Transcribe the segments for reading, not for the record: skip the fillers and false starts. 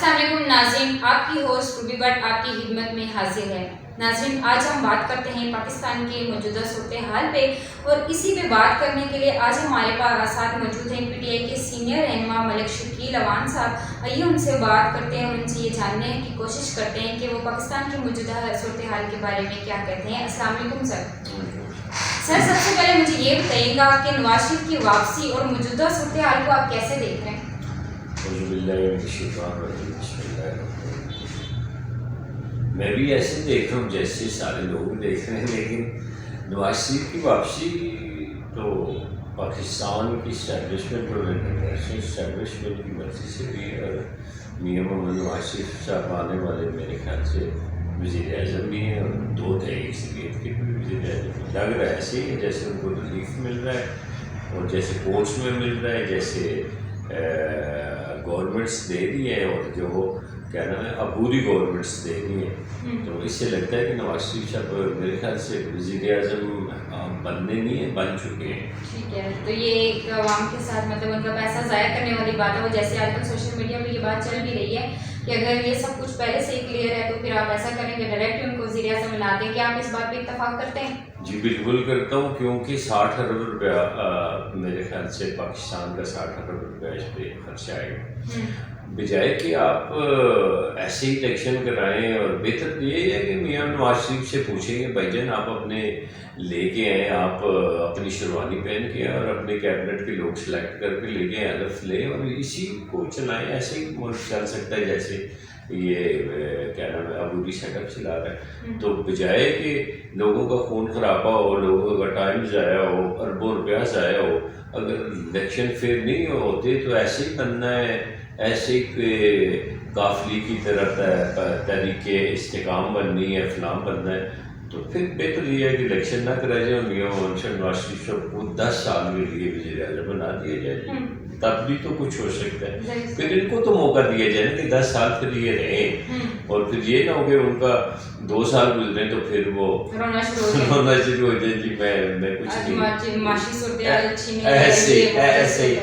السلام علیکم ناظرین، آپ کی ہوسٹ روبی بٹ آپ کی خدمت میں حاضر ہے۔ ناظرین، آج ہم بات کرتے ہیں پاکستان کے موجودہ صورتحال پہ، اور اسی پہ بات کرنے کے لیے آج ہمارے پاس ساتھ موجود ہیں پی ٹی آئی کے سینئر رہنما ملک شکیل اوان صاحب۔ آئیے ان سے بات کرتے ہیں اور ان سے یہ جاننے کی کوشش کرتے ہیں کہ وہ پاکستان کے موجودہ صورتحال کے بارے میں کیا کہتے ہیں۔ السلام علیکم سر۔ سر، سب سے پہلے مجھے یہ بتائیے گا کہ نواز شریف کی واپسی اور موجودہ صورتحال کو آپ کیسے دیکھ رہے ہیں؟ میں بھی ایسے دیکھ رہا ہوں جیسے سارے لوگ دیکھ رہے ہیں، لیکن نواز شریف کی واپسی تو پاکستان کی اسٹیبلشمنٹ اور انٹرنیشنل اسٹیبلشمنٹ کی مرضی سے بھی، اور میاں محمد نواز شریف صاحب آنے والے میرے خیال سے وزیر اعظم بھی ہیں، اور دو تحریک اکثریت کے بھی وزیر اعظم لگ رہا ہے ایسے ہی ہے، جیسے ان کو ریلیف مل رہا ہے اور جیسے کورٹس میں مل رہا ہے، جیسے گورنمنٹس دے رہی ہیں، اور جو کیا نام ہے عبوری گورنمنٹس دے رہی ہیں، تو اس سے لگتا ہے کہ نواز شریف صاحب میرے خیال سے وزیر اعظم بننے نہیں ہیں، بن چکے ہیں۔ ٹھیک ہے، تو یہ ایک عوام کے ساتھ مطلب ان کا پیسہ ضائع کرنے والی بات ہے، وہ جیسے آج کل سوشل میڈیا پہ یہ بات چل بھی رہی ہے کہ اگر یہ سب کچھ پہلے سے ہی کلیئر ہے تو پھر آپ ایسا کریں گے ڈائریکٹ ان کو وزیر اعظم بنا دیں۔ کیا آپ اس بات پہ اتفاق کرتے ہیں؟ جی بالکل کرتا ہوں، کیونکہ 60 ارب روپیہ میرے خیال سے پاکستان کا 60 ارب روپیہ اس پہ خرچ آئے گا، بجائے کہ آپ ایسے ہی الیکشن کرائیں، اور بہتر یہ ہے کہ میاں نواز شریف سے پوچھیں کہ بھائی جان آپ اپنے لے کے آئیں، آپ اپنی شیروانی پہن کے اور اپنے کیبنٹ کے لوگ سلیکٹ کر کے لے کے حلف لیں اور اسی کو چلائیں۔ ایسے ہی ملک چل سکتا ہے جیسے یہ کیا نام ہے عبوری سیٹ اپ چلا رہا ہے، تو بجائے کہ لوگوں کا خون خرابہ ہو، لوگوں کا ٹائم ضائع ہو، اربوں روپیہ ضائع ہو، اگر الیکشن فیئر نہیں ہوتے تو ایسے ہی بننا ہے، ایسے ہی قافلی کی طرف تحریک استحکام بننی ہے، فلاں بننا ہے، تو پھر بہتر یہ ہے کہ الیکشن نہ کرا جائے اور میاں محمد نواز شریف کو 10 سال کے لیے وزیر اعظم بنا دیا جائے، تب بھی تو کچھ ہو سکتا ہے۔ پھر ان کو تو موقع دیا جائے نا کہ 10 سال پھر یہ رہیں، اور پھر یہ نہ ہو کہ ان کا 2 سال گزرے تو پھر وہ رونا شروع ہو جائے، جی میں کچھ نہیں، ایسے ہی۔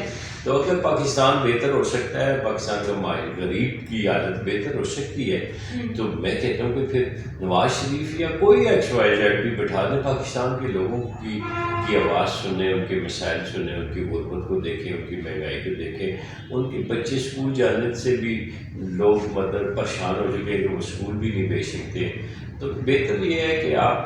تو اگر پاکستان بہتر ہو سکتا ہے، پاکستان کا غریب کی حالت بہتر ہو سکتی ہے، تو میں کہتا ہوں کہ پھر نواز شریف یا کوئی XYZ بھی بٹھا دیں، پاکستان کے لوگوں کی آواز سنیں، ان کے مسائل سنیں، ان کی غربت کو دیکھیں، ان کی مہنگائی کو دیکھیں، ان کے بچے اسکول جانے سے بھی لوگ مطلب پریشان ہو چکے کہ وہ اسکول بھی نہیں بھیج سکتے۔ تو بہتر یہ ہے کہ آپ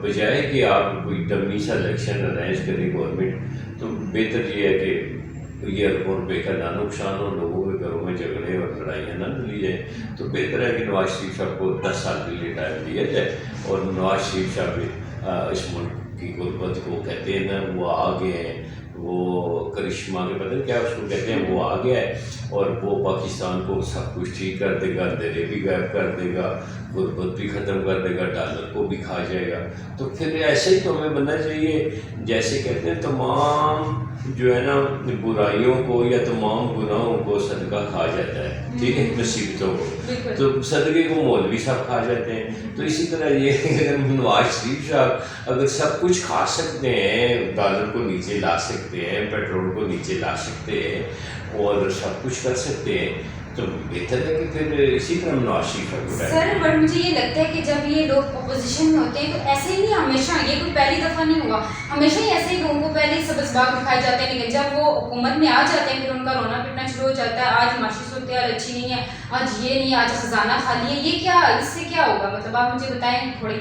بجائے کہ آپ کوئی ڈمی سا الیکشن ارینج کریں گورنمنٹ، تو بہتر یہ ہے کہ یہ اربوں روپے کا نہ نقصان ہو، لوگوں کے گھروں میں جھگڑے اور لڑائیاں نہ ڈلی جائیں، تو بہتر ہے کہ نواز شریف صاحب کو 10 سال کے لیے ٹائم دیا جائے، اور نواز شریف صاحب اس ملک کی غربت کو کہتے ہیں نا، وہ آگے ہیں، وہ کرشمہ کے بدل کیا اس کو کہتے ہیں، وہ آ گیا ہے، اور وہ پاکستان کو سب کچھ ٹھیک کر دے گا، درے بھی غائب کر دے گا، غربت بھی ختم کر دے گا، ڈالر کو بھی کھا جائے گا۔ تو پھر ایسے ہی تو ہمیں بننا چاہیے، جیسے کہتے ہیں تمام جو ہے نا برائیوں کو یا تمام گناہوں کو صدقہ کھا جاتا ہے، ٹھیک ہے، مصیبتوں کو تو صدقے کو مولوی صاحب کھا جاتے ہیں۔ تو اسی طرح یہ اگر نواز شریف صاحب اگر سب کچھ کھا سکتے ہیں، ڈالر کو نیچے لا سکتے ہیں، پیٹرول کو نیچے لا سکتے ہیں، اور سب کچھ کر سکتے ہیں، تو بہتر ہے کہ پھر اسی طرح نواز شریف کو سر، بٹ مجھے یہ لگتا ہے کہ جب یہ لوگ اپوزیشن میں ہوتے ہیں تو ایسے ہی نہیں، ہمیشہ یہ کوئی پہلی دفعہ نہیں ہوا، ہمیشہ ہی ایسے ہی لوگوں کو پہلے ہی سبز باغ دکھائے جاتے ہیں، لیکن جب وہ حکومت میں آ جاتے ہیں پھر ان کا رونا پٹنا شروع ہو جاتا ہے، آج معاشی صورتحال اچھی نہیں ہے، آج یہ نہیں، آج خزانہ خالی ہے، یہ کیا، اس سے کیا ہوگا؟ مطلب آپ مجھے بتائیں تھوڑی۔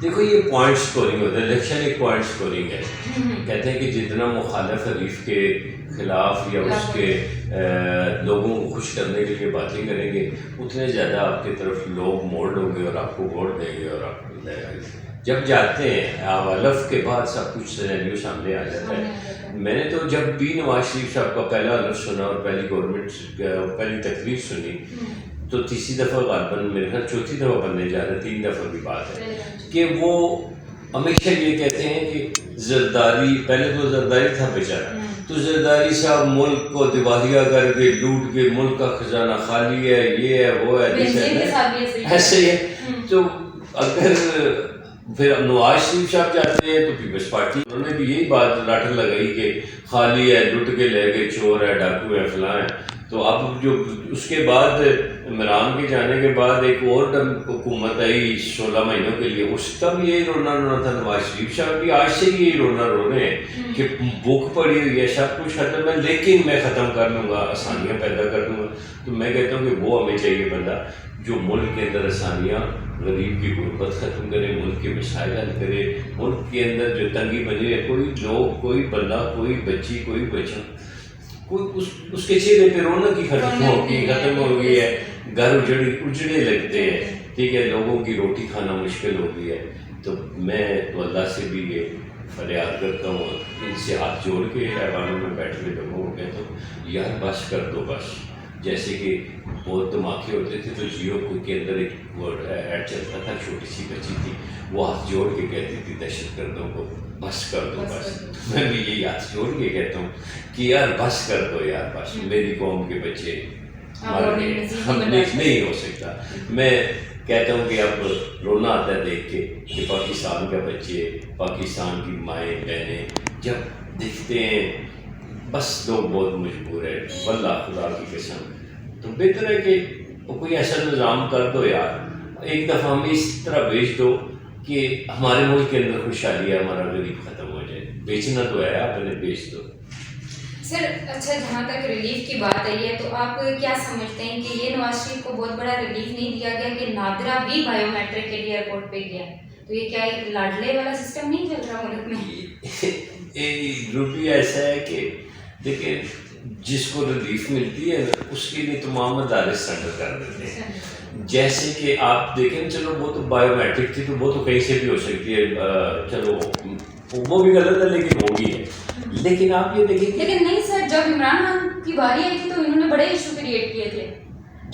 دیکھو یہ پوائنٹ سکورنگ ہوتا ہے، الیکشن ایک پوائنٹ سکورنگ ہے، کہتے ہیں کہ جتنا مخالف حریف کے خلاف یا اس کے لوگوں کو خوش کرنے کے لیے باتیں کریں گے، اتنے زیادہ آپ کی طرف لوگ موڑ ہوں گے اور آپ کو ووٹ دیں گے، اور آپ کو جب جاتے ہیں آپ حلف کے بعد سب کچھ سینیریو سامنے آ جاتا ہے۔ میں نے تو جب بھی نواز شریف صاحب کا پہلا حلف سنا اور پہلی گورنمنٹ پہلی تقریر سنی، تو تیسری دفعہ غالباً میرے خیال چوتھی دفعہ بننے جا رہا ہے، 3 دفعہ کی بات ہے، کہ وہ ہمیشہ یہ کہتے ہیں کہ زرداری، پہلے تو زرداری تھا بیچارہ، تو زرداری صاحب ملک کو دیوالیہ کر کے لوٹ کے ملک کا خزانہ خالی ہے، یہ ہے وہ ہے، ایسے ہی ہے۔ تو اگر پھر نواز شریف صاحب جاتے ہیں تو پیپلز پارٹی انہوں نے بھی یہی بات رٹ لگائی کہ خالی ہے، لٹ کے لے گئے، چور ہے، ڈاکو ہے، فلاں ہے، تو اب جو اس کے بعد عمران کے جانے کے بعد ایک اور حکومت آئی 16 مہینوں کے لیے، اس کا بھی یہی رونا رونا تھا، نواز شریف صاحب بھی آج سے یہی رونا رو رہے ہیں کہ بک پڑی ہوئی ہے، سب کچھ ختم ہے، لیکن میں ختم کر لوں گا، آسانیاں پیدا کر دوں گا. تو میں کہتا ہوں کہ وہ ہمیں چاہیے بندہ جو ملک کے اندر آسانیاں، غریب کی غربت ختم کرے، ملک کے مسائل حل کرے، ملک کے اندر جو تنگی بنی ہے، کوئی لوگ، کوئی بندہ، کوئی بچی، کوئی بچہ، کوئی اس کے چہرے پہ رونق ہی ختم ہو گئی ہے، گھر اجڑے لگتے ہیں، ٹھیک ہے، لوگوں کی روٹی کھانا مشکل ہو گئی ہے. تو میں تو اللہ سے بھی یہ فریاد کرتا ہوں، ان سے ہاتھ جوڑ کے ایوانوں میں بیٹھ کے لوگوں کو کہتا ہوں یار بس کر دو بس. جیسے کہ بہت دھماکے ہوتے تھے تو جیو کے اندر ایک ایڈ چلتا تھا، چھوٹی سی بچی تھی، وہ ہاتھ جوڑ کے کہتی تھی دہشت گردوں کو بس کر دو بس. میں بھی یہی ہاتھ جوڑ کے کہتا ہوں کہ یار بس کر دو یار بس، میری قوم کے بچے مر گئے، ہم نہیں ہو سکتا. میں کہتا ہوں کہ اب رونا آتا ہے دیکھ کے کہ پاکستان کے بچے، پاکستان کی مائیں بہنیں جب دیکھتے ہیں بس لوگ بہت مجبور ہے، واللہ خدا کی قسم. تو بہتر ہے کہ کوئی ایسا نظام کر دو یار، ایک دفعہ ہمیں اس طرح بیچ دو کہ ہمارے ملک کے اندر خوشحالی ہے، ہمارا غریب ختم ہو جائے. بیچنا تو ہے، آپ نے بیچ دو. سر اچھا، جہاں تک ریلیف کی بات آئی ہے تو آپ کیا سمجھتے ہیں کہ یہ نواز شریف کو بہت بڑا ریلیف نہیں دیا گیا کہ نادرا بھی بایو میٹرک کے لیے ایئرپورٹ پہ گیا؟ تو یہ کیا ایک لاڈلے والا سسٹم نہیں چل رہا ملک میں؟ روپی ایسا ہے کہ دیکھیں جس کو ریلیف ملتی ہے اس کے لیے تمام ادارے سرنڈر کر دیتے ہیں. جیسے کہ آپ دیکھیں، چلو وہ تو بایو میٹرک تھی تو وہ تو کہیں سے بھی ہو سکتی ہے، چلو وہ بھی غلط ہے لیکن ہوگی ہے. لیکن آپ یہ دیکھیں کہ لیکن نہیں سر، جب عمران خان کی باری آئی تھی تو انہوں نے بڑے ایشو کریٹ کیے تھے.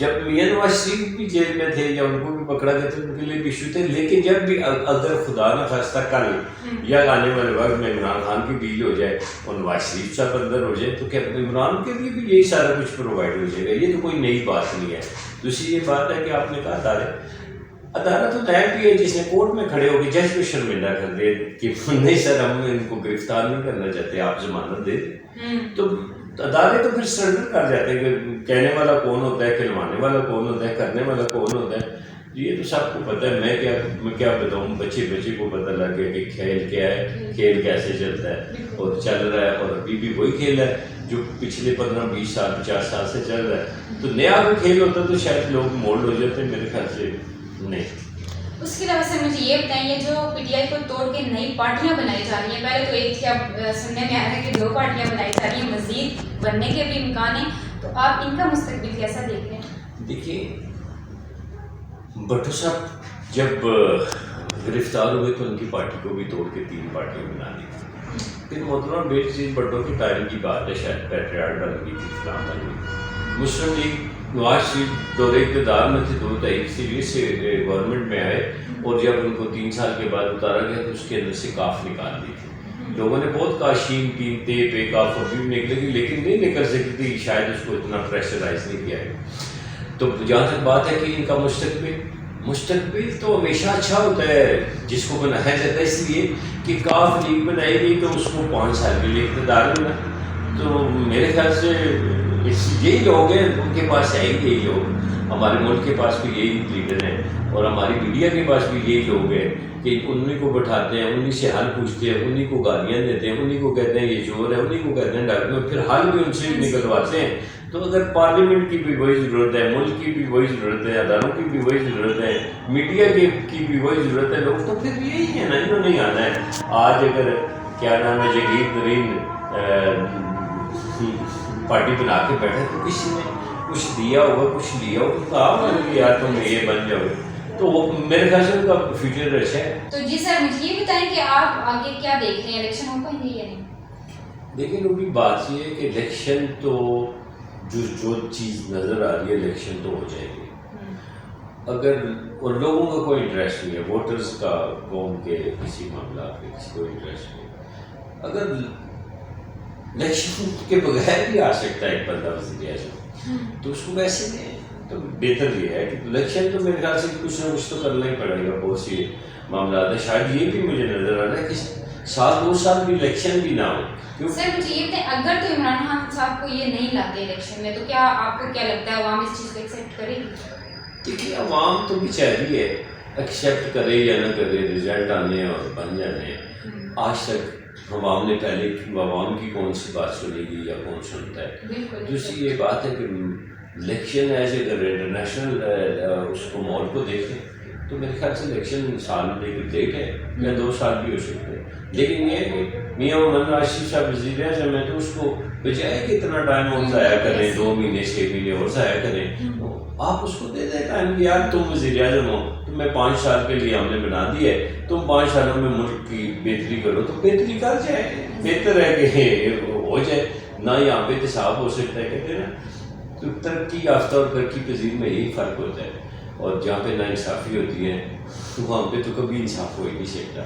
جب میاں نواز شریف بھی جیل میں تھے یا ان کو بھی پکڑا گیا تھا، ان کے لیے بھی ایشو تھے. لیکن جب بھی اگر خدا نہ خواستہ کل یا آنے والے وقت میں عمران خان کی ڈیل ہو جائے اور نواز شریف صاحب اندر ہو جائے تو کیا عمران کے لیے بھی یہی سارا کچھ پرووائڈ ہو جائے گا. یہ تو کوئی نئی بات نہیں ہے. دوسری یہ بات ہے کہ آپ نے کہا عدالت تو طے بھی ہے جس نے کورٹ میں کھڑے ہو کے جج کو شرمندہ کر دے کہ نہیں سر ہم ان کو گرفتار نہیں کرنا چاہتے، آپ ضمانت دے دیں. تو عدالت تو پھر سرنڈر کر جاتے ہیں کہ کہنے والا کون ہوتا ہے، کھلوانے والا کون ہوتا ہے، کرنے والا کون ہوتا ہے. یہ تو سب کو پتہ ہے. میں کیا بتاؤں، بچے کو پتہ لگ گیا کہ کھیل کیا ہے، کھیل کیسے چلتا ہے اور چل رہا ہے. اور ابھی بھی وہی کھیل ہے جو پچھلے 15-20 سال 50 سال سے چل رہا ہے. تو نیا کوئی کھیل ہوتا تو شاید لوگ مولڈ ہو جاتے ہیں، میرے خیال سے نہیں. اس کے علاوہ سے مجھے یہ بتائیے، جو پی ٹی آئی کو توڑ کے نئی پارٹیاں بنائی جا رہی ہیں، پہلے تو ایک تھی، اب سننے میں آ رہا ہے کہ 2 پارٹیاں بنائی جا رہی ہیں، مزید بننے کے بھی امکان ہیں، تو آپ ان کا مستقبل کیسا دیکھ رہے ہیں؟ دیکھیے بھٹو صاحب جب گرفتار ہوئے تو ان کی پارٹی کو بھی توڑ کے 3 پارٹیاں بنا دی تھی. پھر محترم بیٹ چیز بھٹو کی ٹائم کی بات ہے، شاید پیٹریاٹ بن گئی تھی، اسلام بن گئی. مسلم لیگ نواز شریف دور اقتدار میں تھے، 2 تاریخ سے گورنمنٹ میں آئے اور جب ان کو 3 سال کے بعد اتارا گیا تو اس کے اندر سے کاف نکال دی تھی. لوگوں نے بہت کہا شین 3 تے پہ کاف ابھی بھی نکلے گی، لیکن نہیں نکل سکتی تھی، شاید اس کو اتنا پریشرائز نہیں کیا گیا. تو جہاں تک بات ہے کہ ان کا مستقبل تو ہمیشہ اچھا ہوتا ہے جس کو بنایا جاتا ہے، اس لیے کہ کاف لیگ بنائی گئی تو اس کو 5 سال کے لیے اقتدار ملا. تو میرے خیال سے یہی لوگ ہیں، ان کے پاس ہے یہی لوگ. ہمارے ملک کے پاس بھی یہی لیڈر ہیں اور ہماری میڈیا کے پاس بھی یہی لوگ ہیں کہ انہیں کو بٹھاتے ہیں، انہیں سے حل پوچھتے ہیں، انہیں کو گالیاں دیتے ہیں، انہیں کو کہتے ہیں یہ چور ہے، انہیں کو کہتے ہیں ڈاکٹر ہیں، پھر حل بھی ان سے نکلواتے ہیں. تو اگر پارلیمنٹ کی بھی وہی ضرورت ہے، ملک کی بھی وہی ضرورت ہے، اداروں کی بھی وہی ضرورت ہے، میڈیا کی بھی وہی ضرورت ہے، لوگ تو پھر یہی ہے نا، انہوں نے آنا ہے. آج اگر کیا نام ہے جگیر ترین پارٹی بنا کے بیٹھے تو کسی نے کچھ دیا ہوگا، کچھ لیا ہوگا، تو کہا ہوگا کہ یار تم یہ بن جاؤ. تو وہ میرے خیال سے ان کا فیوچر اچھا ہے. تو جی سر مجھے یہ بتائیں کہ آپ آگے کیا دیکھ رہے ہیں، الیکشن ہو پائیں گے یا نہیں؟ دیکھیں لوگی بات یہ ہے کہ الیکشن تو جو چیز نظر آ رہی ہے الیکشن تو ہو جائے گی. اگر اور لوگوں کا کوئی انٹرسٹ نہیں ہے، ووٹرز کا قوم کے کسی معاملات میں کسی کو انٹرسٹ نہیں. اگر الیکشن کے بغیر بھی آ سکتا ہے ایک بندہ وزیر اعظم تو اس کو ویسے نہیں. تو بہتر یہ ہے کہ الیکشن تو میرے خیال سے کچھ نہ کچھ تو کرنا ہی پڑے گا. بہت سی معاملات ہیں، شاید یہ بھی مجھے نظر آ رہا ہے کہ سال 2 سال بھی الیکشن بھی نہ ہو. سر مجھے یہ بتائیں اگر تو عمران خان صاحب کو یہ نہیں لاتے الیکشن میں تو کیا آپ کو کیا لگتا ہے عوام اس چیز کو ایکسیپٹ کرے گی؟ دیکھیے عوام تو بیچاری ہے, ایکسیپٹ کرے یا نہ کرے, رزلٹ آنے اور بن جانے. آج تک عوام نے پہلے عوام کی کون سی بات سنی گی یا کون سنتا ہے. دوسری یہ بات ہے کہ الیکشن ایز اگر انٹرنیشنل اس کو ماحول کو دیکھیں تو میرے خیال سے الیکشن سال لیٹ ہے یا 2 سال بھی ہو سکتے ہیں. لیکن یہ کہ میاں محمد راشد صاحب وزیر اعظم ہے تو اس کو بجائے کہ اتنا ٹائم اور ضائع کریں 2 مہینے 6 مہینے اور ضائع کریں, آپ اس کو دے دیں ٹائم کہ یار تم وزیر اعظم ہو, تمہیں 5 سال کے لیے ہم نے بنا دی ہے, تم 5 سالوں میں ملک کی بہتری کرو تو بہتری کر جائے. بہتر ہے کہ ہو جائے, نہ یہاں پہ احتساب ہو سکتا ہے. کہتے ہیں نا تو ترقی یافتہ اور ترقی پذیر میں یہی فرق ہوتا ہے, اور جہاں پہ ناانصافی ہوتی ہے وہاں پہ تو کبھی انصاف ہو ہی نہیں سکتا.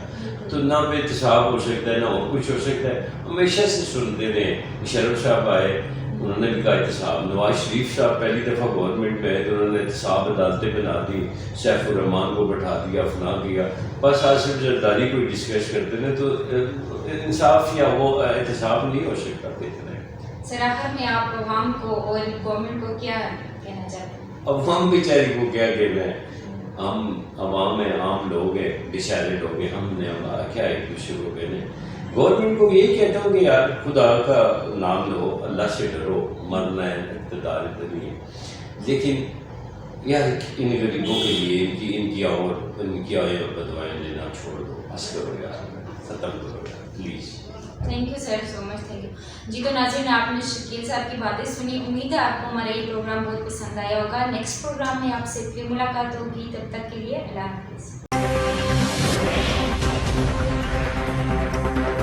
تو نہ پہ احتساب ہو سکتا ہے نہ اور کچھ ہو سکتا ہے. ہمیشہ سے سنتے رہے, مشرف صاحب آئے انہوں نے بھی کہا احتساب, نواز شریف صاحب پہلی دفعہ گورنمنٹ میں آئے تو انہوں نے احتساب عدالتیں بنا دی, سیف الرحمان کو بٹھا دیا, فلاں کیا. بس آج صرف زرداری کوئی ڈسکس کرتے ہیں تو انصاف یا وہ احتساب نہیں ہو سکتا. بہتر ہے. سر آخر میں آپ عوام کو اور گورنمنٹ کو کیا کہنا چاہتے ہیں؟ عوام بیچاری کو کیا کہنا ہے, ہم عوام ہیں, عام لوگ ہیں, بیچارے لوگ ہیں, ہم نے ہمارا کیا ایک دوسرے کو کہنے. گورنمنٹ کو یہی کہتا ہوں کہ یار خدا کا نام لو, اللہ سے ڈرو, مرنا ہے, اقتدار نہیں ہے, لیکن یار ان غریبوں کے لیے ان کی آئیں اور بدوائیں لینا چھوڑ دو, بس کرو یار, ختم کرو یار please. Thank you sir so much, thank you. جی تو ناظرین آپ نے شکیل صاحب کی باتیں سنی, امید ہے آپ کو ہمارا یہ پروگرام بہت پسند آیا ہوگا. نیکسٹ پروگرام میں آپ سے پھر ملاقات ہوگی, تب تک کے لیے اللہ حافظ.